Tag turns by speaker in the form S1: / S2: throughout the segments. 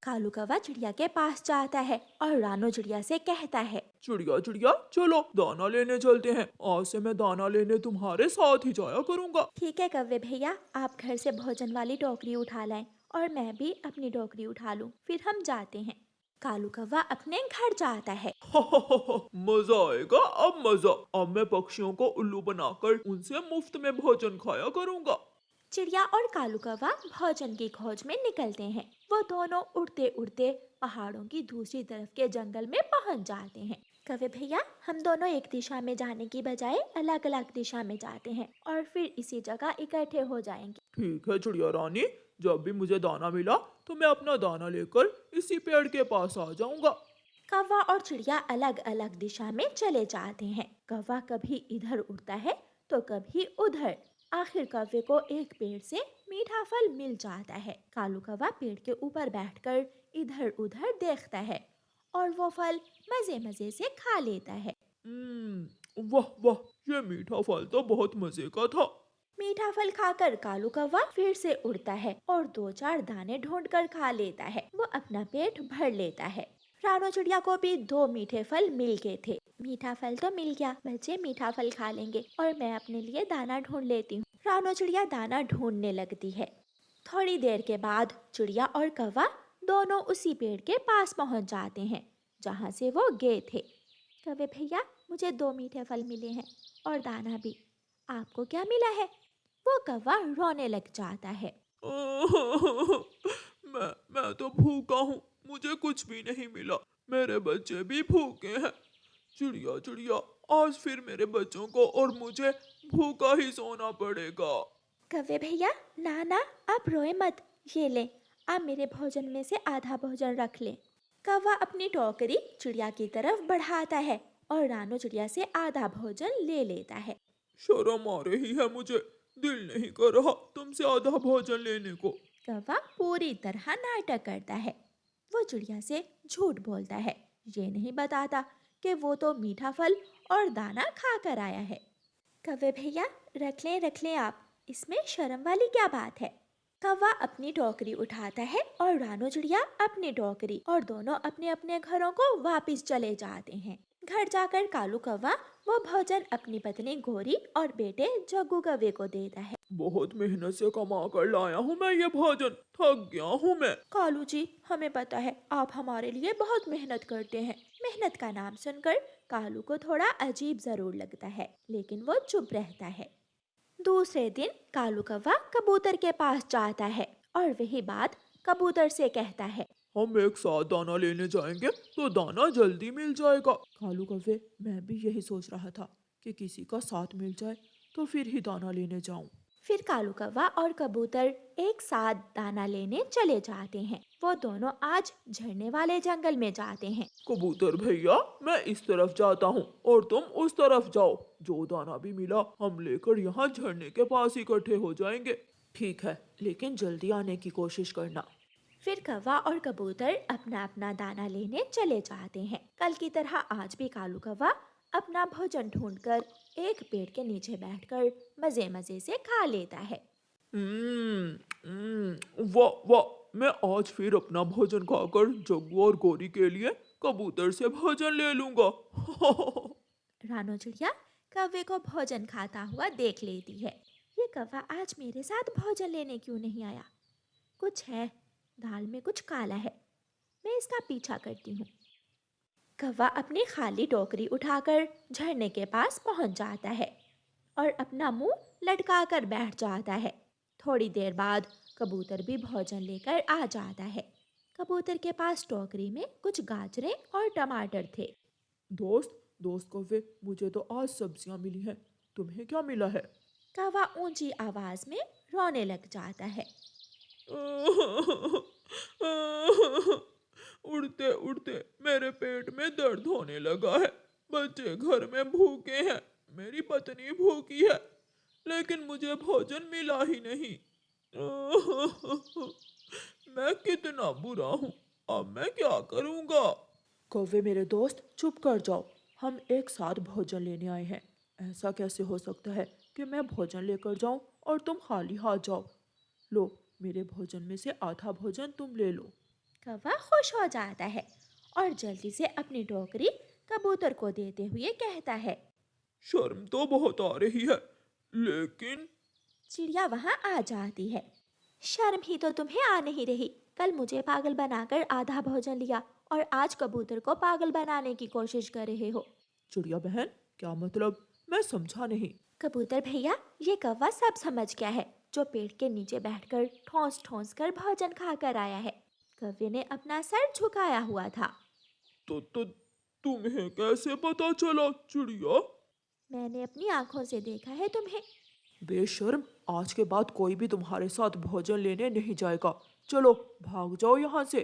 S1: कालू कौवा चिड़िया के पास जाता है और रानो चिड़िया से कहता है,
S2: चिड़िया चिड़िया चलो दाना लेने चलते हैं। आज से मैं दाना लेने तुम्हारे साथ ही जाया करूंगा।
S1: ठीक है कौवे भैया, आप घर से भोजन वाली टोकरी उठा लाएं और मैं भी अपनी टोकरी उठा लूं, फिर हम जाते हैं। कालू कौवा अपने घर जाता है।
S2: मजा आएगा अब मजा। अब मैं पक्षियों को उल्लू बनाकर उनसे मुफ्त में भोजन खाया करूंगा।
S1: चिड़िया और कालू कौवा भोजन की खोज में निकलते हैं। वो दोनों उड़ते उड़ते पहाड़ों की दूसरी तरफ के जंगल में पहुंच जाते हैं। कौवे भैया, हम दोनों एक दिशा में जाने की बजाय अलग अलग दिशा में जाते हैं और फिर इसी जगह इकट्ठे हो जाएंगे।
S2: ठीक है चिड़िया रानी, जब भी मुझे दाना मिला तो मैं अपना दाना लेकर इसी पेड़ के पास आ जाऊंगा।
S1: कौवा और चिड़िया अलग अलग दिशा में चले जाते हैं। कौवा कभी इधर उड़ता है तो कभी उधर। आखिर कौवे को एक पेड़ से मीठा फल मिल जाता है। कालू कौवा पेड़ के ऊपर बैठकर इधर उधर देखता है और वो फल मजे मजे से खा लेता है।
S2: वाह वाह, ये मीठा फल तो बहुत मजे का था।
S1: मीठा फल खाकर कालू कौवा फिर से उड़ता है और दो चार दाने ढूंढकर खा लेता है। वो अपना पेट भर लेता है। रानो चिड़िया को भी दो मीठे फल मिल गए थे। मीठा फल तो मिल गया, बच्चे मीठा फल खा लेंगे और मैं अपने लिए दाना ढूंढ लेती हूँ। रानो चिड़िया दाना ढूंढने लगती है। थोड़ी देर के बाद चिड़िया और कौवा दोनों उसी पेड़ के पास पहुंच जाते हैं जहाँ से वो गए थे। कौवे भैया, मुझे दो मीठे फल मिले हैं और दाना भी। आपको क्या मिला है? वो कौवा रोने लग जाता है।
S2: मैं तो भूखा हूँ, मुझे कुछ भी नहीं मिला। मेरे बच्चे भी भूखे हैं। चिड़िया चिड़िया, आज फिर मेरे बच्चों को और मुझे भूखा ही सोना पड़ेगा।
S1: कौवे भैया, ना ना, आप रोए मत। ये ले, आप मेरे भोजन में से आधा भोजन रख ले। कौवा अपनी टोकरी चिड़िया की तरफ बढ़ाता है और रानो चिड़िया से आधा भोजन ले लेता है।
S2: शर्म आ रही है मुझे, दिल नहीं कर रहा तुमसे आधा भोजन लेने को।
S1: कौवा पूरी तरह नाटक करता है। वो चिड़िया से झूठ बोलता है। ये नहीं बताता कि वो तो मीठा फल और दाना खा कर आया है। कौवे भैया, रख लें आप, इसमें शर्म वाली क्या बात है? कौवा अपनी टोकरी उठाता है और रानो चिड़िया अपनी टोकरी, और दोनों अपने अपने घरों को वापस चले जाते हैं। घर जाकर कालू कौवा वो भोजन अपनी पत्नी गोरी और बेटे जग्गू कौवे को देता है।
S2: बहुत मेहनत से कमा कर लाया हूँ मैं ये भोजन, थक गया हूँ मैं।
S1: कालू जी, हमें पता है आप हमारे लिए बहुत मेहनत करते हैं। मेहनत का नाम सुनकर कालू को थोड़ा अजीब जरूर लगता है, लेकिन वो चुप रहता है। दूसरे दिन कालू कौवा कबूतर के पास जाता है और वही बात कबूतर से कहता है।
S2: हम एक साथ दाना लेने जाएंगे तो दाना जल्दी मिल जाएगा। कालू कौवे, मैं भी यही सोच रहा था कि किसी का साथ मिल जाए तो फिर ही दाना लेने जाऊं।
S1: फिर कालू कौवा और कबूतर एक साथ दाना लेने चले जाते हैं। वो दोनों आज झरने वाले जंगल में जाते हैं।
S2: कबूतर भैया, मैं इस तरफ जाता हूँ और तुम उस तरफ जाओ। जो दाना भी मिला हम लेकर यहाँ झरने के पास इकट्ठे हो जाएंगे। ठीक है, लेकिन जल्दी आने की कोशिश करना।
S1: फिर कौवा और कबूतर अपना अपना दाना लेने चले जाते हैं। कल की तरह आज भी कालू कौवा अपना भोजन ढूंढकर एक पेड़ के नीचे बैठकर मजे मजे से खा लेता है।
S2: वाह वाह, मैं आज फिर अपना भोजन खाकर जग्गू और गोरी के लिए कबूतर से भोजन ले लूंगा।
S1: रानो चिड़िया कौवे को भोजन खाता हुआ देख लेती है। ये कौवा आज मेरे साथ भोजन लेने क्यों नहीं आया? कुछ है, दाल में कुछ काला है। मैं इसका पीछा करती हूँ। कौवा अपनी खाली टोकरी उठाकर झरने के पास पहुंच जाता है और अपना मुंह लटकाकर बैठ जाता है। थोड़ी देर बाद कबूतर भी भोजन लेकर आ जाता है। कबूतर के पास टोकरी में कुछ गाजरें और टमाटर थे।
S2: दोस्त दोस्त कौवे, मुझे तो आज सब्जियां मिली हैं, तुम्हें क्या मिला है?
S1: कौवा ऊंची आवाज में रोने लग जाता है।
S2: उड़ते उड़ते मेरे पेट में दर्द होने लगा है। बच्चे घर में भूखे हैं, मेरी पत्नी भूखी है, लेकिन मुझे भोजन मिला ही नहीं। मैं कितना बुरा हूँ, अब मैं क्या करूँगा? कौवे मेरे दोस्त, चुप कर जाओ। हम एक साथ भोजन लेने आए हैं। ऐसा कैसे हो सकता है कि मैं भोजन लेकर जाऊं और तुम खाली हाथ जाओ? लो, मेरे भोजन में से आधा भोजन तुम ले लो।
S1: कौवा खुश हो जाता है और जल्दी से अपनी टोकरी कबूतर को देते हुए कहता है।
S2: शर्म तो बहुत आ रही है, लेकिन
S1: चिड़िया वहां आ जाती है। शर्म ही तो तुम्हें आ नहीं रही, कल मुझे पागल बनाकर आधा भोजन लिया और आज कबूतर को पागल बनाने की कोशिश कर रहे हो।
S2: चिड़िया बहन क्या मतलब, मैं समझा नहीं।
S1: कबूतर भैया, ये कौवा सब समझ गया है, जो पेड़ के नीचे बैठकर ठोंस ठोंस कर भोजन खाकर आया है। कौवे ने अपना सर झुकाया हुआ था।
S2: तो तुम्हें कैसे पता चला चिड़िया?
S1: मैंने अपनी आंखों से देखा है तुम्हें।
S2: बेशर्म, आज के बाद कोई भी तुम्हारे साथ भोजन लेने नहीं जाएगा। चलो भाग जाओ यहाँ से।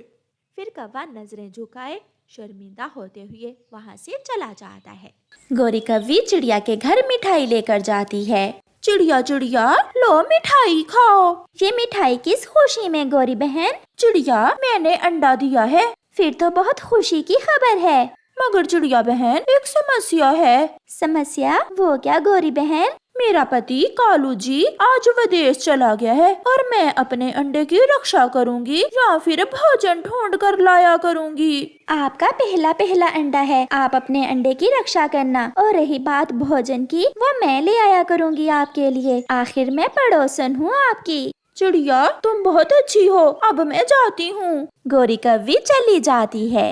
S1: फिर कौवा नजरें झुकाए शर्मिंदा होते हुए वहां से चला जाता है। गोरी कौवी चिड़िया के घर मिठाई लेकर जाती है। चिड़िया चिड़िया, लो मिठाई खाओ। ये मिठाई किस खुशी में गोरी बहन? चिड़िया, मैंने अंडा दिया है। फिर तो बहुत खुशी की खबर है। मगर चिड़िया बहन, एक समस्या है। समस्या? वो क्या गोरी बहन? मेरा पति कालू जी आज विदेश चला गया है और मैं अपने अंडे की रक्षा करूंगी या फिर भोजन ढूंढ कर लाया करूंगी। आपका पहला पहला अंडा है, आप अपने अंडे की रक्षा करना। और रही बात भोजन की, वो मैं ले आया करूंगी आपके लिए। आखिर मैं पड़ोसन हूँ आपकी। चिड़िया, तुम बहुत अच्छी हो, अब मैं जाती हूँ। गोरी कौवी चली जाती है।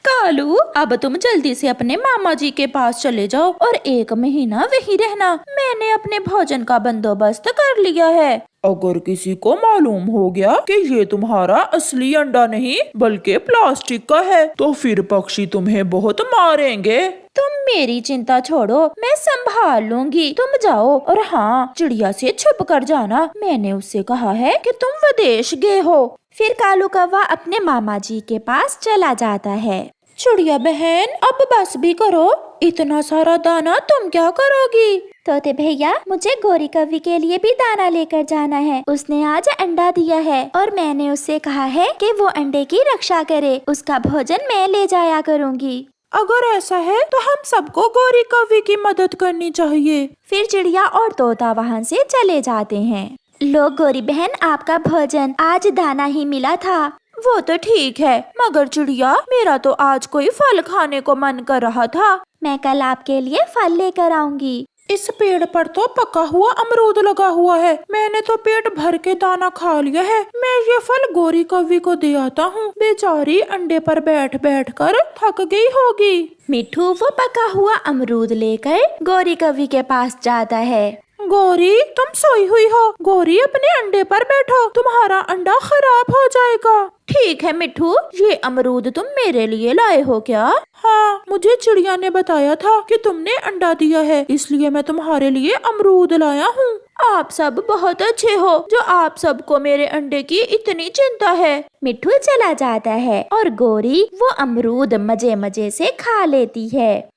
S1: कालू, अब तुम जल्दी से अपने मामा जी के पास चले जाओ और 1 महीना वहीं रहना। मैंने अपने भोजन का बंदोबस्त कर लिया है।
S2: अगर किसी को मालूम हो गया कि ये तुम्हारा असली अंडा नहीं बल्कि प्लास्टिक का है, तो फिर पक्षी तुम्हें बहुत मारेंगे।
S1: तुम मेरी चिंता छोड़ो, मैं संभाल लूंगी। तुम जाओ और हाँ, चिड़िया से छुप कर जाना। मैंने उससे कहा है कि तुम विदेश गए हो। फिर कालू कौवा अपने मामा जी के पास चला जाता है। चिड़िया बहन, अब बस भी करो, इतना सारा दाना तुम क्या करोगी? तोते भैया, मुझे गोरी कौवी के लिए भी दाना लेकर जाना है। उसने आज अंडा दिया है और मैंने उससे कहा है कि वो अंडे की रक्षा करे। उसका भोजन मैं ले जाया करूंगी।
S2: अगर ऐसा है तो हम सबको गोरी कौवी की मदद करनी चाहिए।
S1: फिर चिड़िया और तोता वहाँ से चले जाते हैं। लो गोरी बहन, आपका भोजन। आज दाना ही मिला था।
S2: वो तो ठीक है, मगर चिड़िया, मेरा तो आज कोई फल खाने को मन कर रहा था।
S1: मैं कल आपके लिए फल लेकर आऊंगी।
S2: इस पेड़ पर तो पका हुआ अमरूद लगा हुआ है। मैंने तो पेट भर के दाना खा लिया है। मैं ये फल गोरी कौवी को दे आता हूँ। बेचारी अंडे पर बैठ बैठ कर थक गई होगी।
S1: मिट्ठू वो पका हुआ अमरूद लेकर गोरी कौवी के पास जाता है।
S2: गोरी, तुम सोई हुई हो। गोरी, अपने अंडे पर बैठो, तुम्हारा अंडा खराब हो जाएगा।
S1: ठीक है मिट्ठू, ये अमरूद तुम मेरे लिए लाए हो क्या?
S2: हाँ, मुझे चिड़िया ने बताया था कि तुमने अंडा दिया है, इसलिए मैं तुम्हारे लिए अमरूद लाया हूँ।
S1: आप सब बहुत अच्छे हो, जो आप सबको मेरे अंडे की इतनी चिंता है। मिट्ठू चला जाता है और गोरी वो अमरूद मजे मजे से खा लेती है।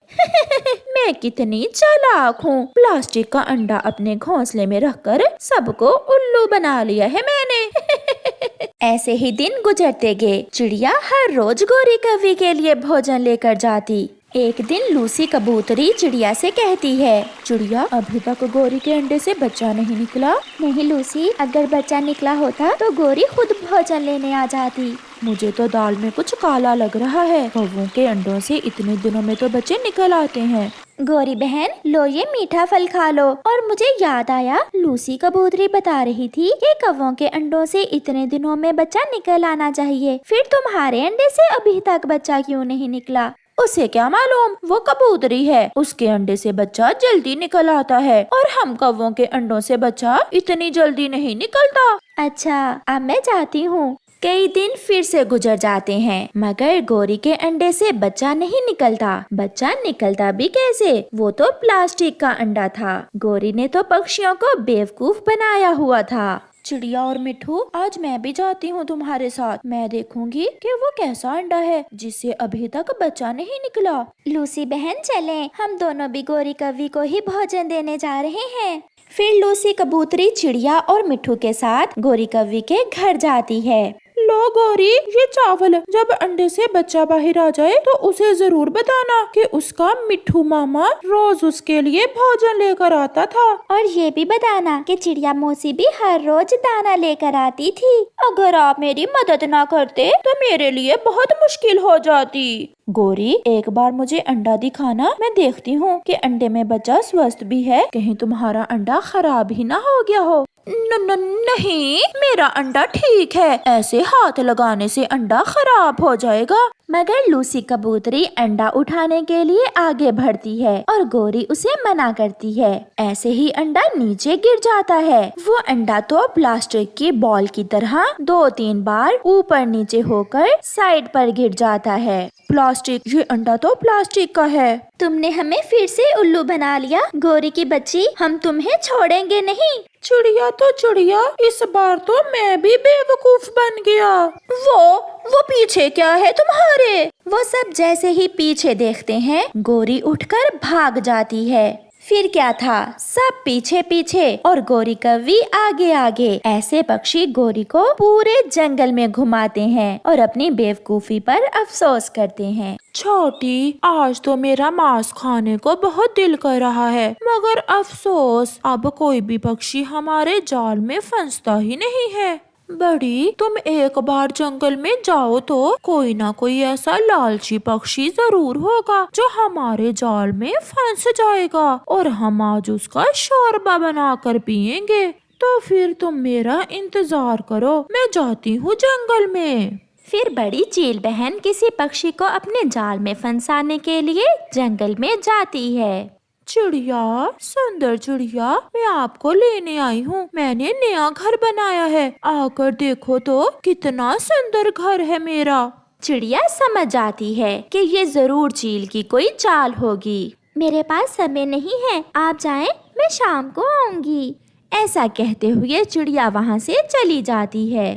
S1: मैं कितनी चालाक हूँ, प्लास्टिक का अंडा अपने घोंसले में रखकर सबको उल्लू बना लिया है मैंने। ऐसे ही दिन गुजरते गए। चिड़िया हर रोज गोरी कौवी के लिए भोजन लेकर जाती। एक दिन लूसी कबूतरी चिड़िया से कहती है, चिड़िया, अभी तक गोरी के अंडे से बच्चा नहीं निकला। नहीं लूसी, अगर बच्चा निकला होता तो गोरी खुद भोजन लेने आ जाती।
S2: मुझे तो दाल में कुछ काला लग रहा है। कौवों के अंडों से इतने दिनों में तो बच्चे निकल आते हैं।
S1: गोरी बहन, लो ये मीठा फल खा लो। और मुझे याद आया, लूसी कबूतरी बता रही थी कि कौवों के अंडों से इतने दिनों में बच्चा निकल आना चाहिए। फिर तुम्हारे अंडे से अभी तक बच्चा क्यों नहीं निकला?
S2: उसे क्या मालूम, वो कबूतरी है, उसके अंडे से बच्चा जल्दी निकल आता है और हम कौवों के अंडों से बच्चा इतनी जल्दी नहीं निकलता।
S1: अच्छा, अब मैं जाती हूँ। कई दिन फिर से गुजर जाते हैं, मगर गोरी के अंडे से बच्चा नहीं निकलता। बच्चा निकलता भी कैसे? वो तो प्लास्टिक का अंडा था। गोरी ने तो पक्षियों को बेवकूफ बनाया हुआ था।
S2: चिड़िया और मिट्ठू, आज मैं भी जाती हूँ तुम्हारे साथ। मैं देखूंगी कि वो कैसा अंडा है जिससे अभी तक बच्चा नहीं निकला।
S1: लूसी बहन, चलें, हम दोनों भी गोरी कौवी को ही भोजन देने जा रहे हैं। फिर लूसी कबूतरी चिड़िया और मिट्ठू के साथ गोरी कौवी के घर जाती है।
S2: लो लो गौरी, ये चावल। जब अंडे से बच्चा बाहर आ जाए तो उसे जरूर बताना कि उसका मिट्ठू मामा रोज उसके लिए भोजन लेकर आता था।
S1: और ये भी बताना कि चिड़िया मौसी भी हर रोज दाना लेकर आती थी। अगर आप मेरी मदद ना करते तो मेरे लिए बहुत मुश्किल हो जाती। गौरी, एक बार मुझे अंडा दिखाना, मैं देखती हूँ कि अंडे में बच्चा स्वस्थ भी है, कहीं तुम्हारा अंडा खराब ही ना हो गया हो। नहीं, मेरा अंडा ठीक है, ऐसे हाथ लगाने से अंडा खराब हो जाएगा। मगर लूसी कबूतरी अंडा उठाने के लिए आगे बढ़ती है और गौरी उसे मना करती है। ऐसे ही अंडा नीचे गिर जाता है। वो अंडा तो प्लास्टिक की बॉल की तरह 2-3 बार ऊपर नीचे होकर साइड पर गिर जाता है। प्लास्टिक, ये अंडा तो प्लास्टिक का है। तुमने हमें फिर से उल्लू बना लिया गौरी की बच्ची, हम तुम्हें छोड़ेंगे नहीं।
S2: चिड़िया तो चिड़िया, इस बार तो मैं भी बेवकूफ बन गया।
S1: वो पीछे क्या है तुम्हारे? वो सब जैसे ही पीछे देखते हैं, गौरी उठकर भाग जाती है। फिर क्या था, सब पीछे पीछे और गौरी कौवी आगे आगे। ऐसे पक्षी गौरी को पूरे जंगल में घुमाते हैं और अपनी बेवकूफी पर अफसोस करते हैं।
S2: छोटी, आज तो मेरा मांस खाने को बहुत दिल कर रहा है, मगर अफसोस अब कोई भी पक्षी हमारे जाल में फंसता ही नहीं है। बड़ी, तुम एक बार जंगल में जाओ तो कोई ना कोई ऐसा लालची पक्षी जरूर होगा जो हमारे जाल में फंस जाएगा और हम आज उसका शोरबा बनाकर पिएंगे। तो फिर तुम मेरा इंतजार करो, मैं जाती हूँ जंगल में।
S1: फिर बड़ी चील बहन किसी पक्षी को अपने जाल में फंसाने के लिए जंगल में जाती है।
S2: चिड़िया, सुंदर चिड़िया, मैं आपको लेने आई हूँ। मैंने नया घर बनाया है, आकर देखो तो कितना सुंदर घर है मेरा।
S1: चिड़िया समझ जाती है कि ये जरूर चील की कोई चाल होगी। मेरे पास समय नहीं है, आप जाएं, मैं शाम को आऊंगी। ऐसा कहते हुए चिड़िया वहाँ से चली जाती है।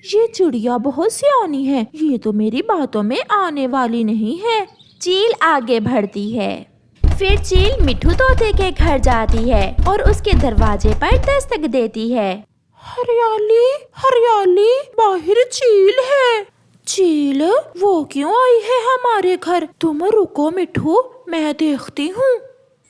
S2: ये चिड़िया बहुत सियानी है, ये तो मेरी बातों में आने वाली नहीं है।
S1: चील आगे बढ़ती है। फिर चील मिट्ठू तोते के घर जाती है और उसके दरवाजे पर दस्तक देती है।
S2: हरियाली हरियाली, बाहर चील है। चील, वो क्यों आई है हमारे घर? तुम रुको मिट्ठू, मैं देखती हूँ।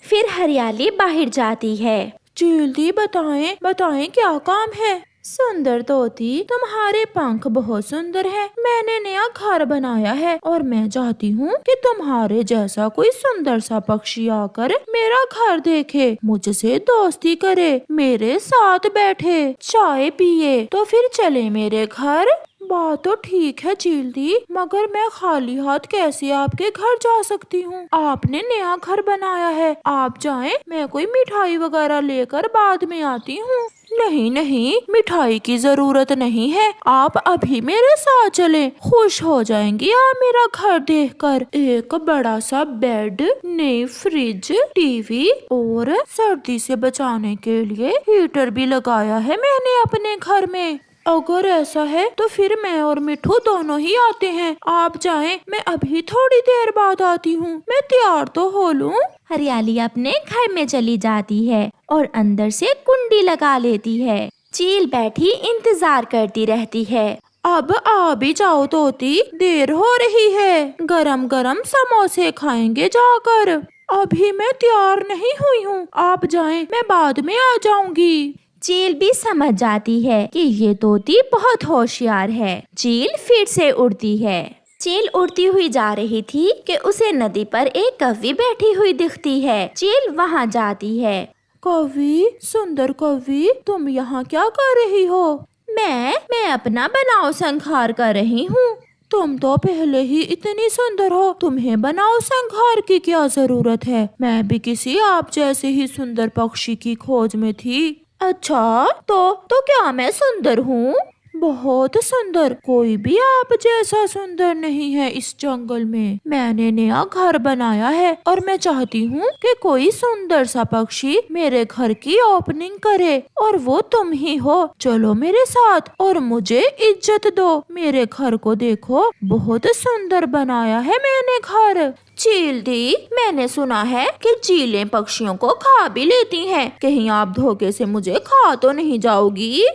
S1: फिर हरियाली बाहर जाती है।
S2: चील दी, बताएं क्या काम है? सुंदर तोती, तुम्हारे पंख बहुत सुंदर है। मैंने नया घर बनाया है और मैं चाहती हूँ कि तुम्हारे जैसा कोई सुंदर सा पक्षी आकर मेरा घर देखे, मुझसे दोस्ती करे, मेरे साथ बैठे, चाय पिए, तो फिर चले मेरे घर। बात तो ठीक है चील दी, मगर मैं खाली हाथ कैसे आपके घर जा सकती हूँ? आपने नया घर बनाया है, आप जाएं, मैं कोई मिठाई वगैरह लेकर बाद में आती हूँ। नहीं, मिठाई की जरूरत नहीं है, आप अभी मेरे साथ चलें, खुश हो जाएंगी आप मेरा घर देखकर। एक बड़ा सा बेड, नई फ्रिज, टीवी और सर्दी से बचाने के लिए हीटर भी लगाया है मैंने अपने घर में। अगर ऐसा है तो फिर मैं और मिट्ठू दोनों ही आते हैं, आप जाएं, मैं अभी थोड़ी देर बाद आती हूँ। मैं तैयार तो हो लूं?
S1: हरियाली अपने घर में चली जाती है और अंदर से कुंडी लगा लेती है। चील बैठी इंतजार करती रहती है।
S2: अब आ भी जाओ तोती, देर हो रही है, गरम गरम समोसे खाएंगे जाकर। अभी मैं तैयार नहीं हुई हूँ, आप जाएं, मैं बाद में आ जाऊंगी।
S1: चील भी समझ जाती है कि ये तोती बहुत होशियार है। चील फिर से उड़ती है। चील उड़ती हुई जा रही थी कि उसे नदी पर एक कौवी बैठी हुई दिखती है। चील वहाँ जाती है।
S2: कौवी, सुंदर कौवी, तुम यहाँ क्या कर रही हो?
S1: मैं अपना बनाव संहार कर रही हूँ।
S2: तुम तो पहले ही इतनी सुंदर हो, तुम्हें बनाव संहार की क्या जरूरत है? मैं भी किसी आप जैसे ही सुंदर पक्षी की खोज में थी।
S1: अच्छा, तो क्या मैं सुंदर हूँ?
S2: बहुत सुंदर, कोई भी आप जैसा सुंदर नहीं है इस जंगल में। मैंने नया घर बनाया है और मैं चाहती हूँ कि कोई सुंदर सा पक्षी मेरे घर की ओपनिंग करे और वो तुम ही हो। चलो मेरे साथ और मुझे इज्जत दो। मेरे घर को देखो, बहुत सुंदर बनाया है मैंने घर।
S1: चील दी, मैंने सुना है कि चीलें पक्षियों को खा भी लेती हैं। कहीं आप धोखे से मुझे खा तो नहीं जाओगी?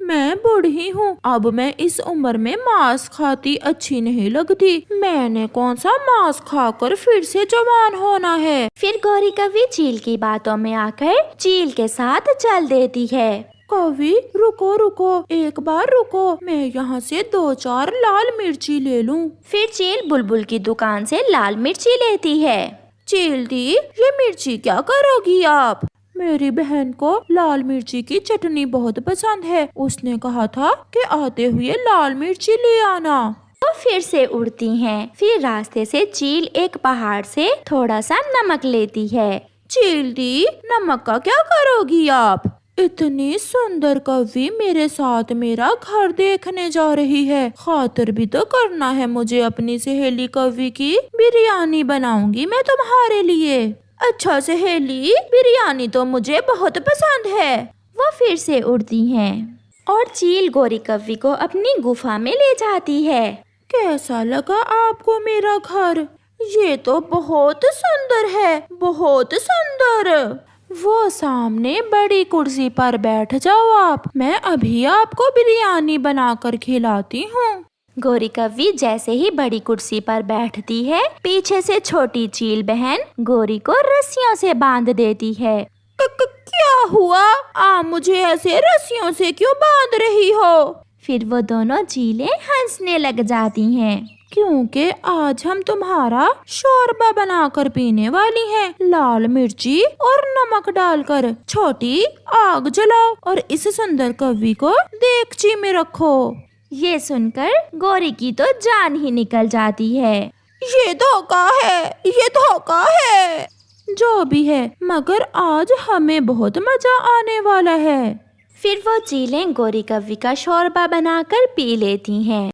S2: मैं बूढ़ी हूँ, अब मैं इस उम्र में मांस खाती अच्छी नहीं लगती। मैंने कौन सा मांस खाकर फिर से जवान होना है।
S1: फिर गौरी कव्वी चील की बातों में आकर चील के साथ चल देती है।
S2: कवि रुको रुको, एक बार रुको, मैं यहाँ से 2-4 लाल मिर्ची ले लूँ।
S1: फिर चील बुलबुल की दुकान से लाल मिर्ची लेती है।
S2: चील दी, ये मिर्ची क्या करोगी आप? मेरी बहन को लाल मिर्ची की चटनी बहुत पसंद है, उसने कहा था कि आते हुए लाल मिर्ची ले आना।
S1: वो फिर से उड़ती हैं। फिर रास्ते से चील एक पहाड़ से थोड़ा सा नमक लेती है।
S2: चील दी, नमक का क्या करोगी आप? इतनी सुंदर कवि मेरे साथ मेरा घर देखने जा रही है, खातिर भी तो करना है मुझे अपनी सहेली कवि की। बिरयानी बनाऊंगी मैं तुम्हारे लिए। अच्छा सहेली, बिरयानी तो मुझे बहुत पसंद है।
S1: वो फिर से उड़ती हैं और चील गौरी कव्वी को अपनी गुफा में ले जाती है।
S2: कैसा लगा आपको मेरा घर? ये तो बहुत सुंदर है, बहुत सुंदर। वो सामने बड़ी कुर्सी पर बैठ जाओ आप, मैं अभी आपको बिरयानी बनाकर खिलाती हूँ।
S1: गौरी कव्वी जैसे ही बड़ी कुर्सी पर बैठती है, पीछे से छोटी चील बहन गौरी को रस्सियों से बांध देती है।
S2: क्या हुआ? आप मुझे ऐसे रस्सियों से क्यों बांध रही हो?
S1: फिर वो दोनों चीलें हंसने लग जाती हैं।
S2: क्योंकि आज हम तुम्हारा शोरबा बनाकर पीने वाली हैं, लाल मिर्ची और नमक डालकर। छोटी, आग जलाओ और इस सुंदर कवि को देगची में रखो।
S1: ये सुनकर गौरी की तो जान ही निकल जाती है।
S2: ये धोखा है, ये धोखा है। जो भी है, मगर आज हमें बहुत मजा आने वाला है।
S1: फिर वो चीलें गौरी कव्वी का शोरबा बनाकर पी लेती हैं।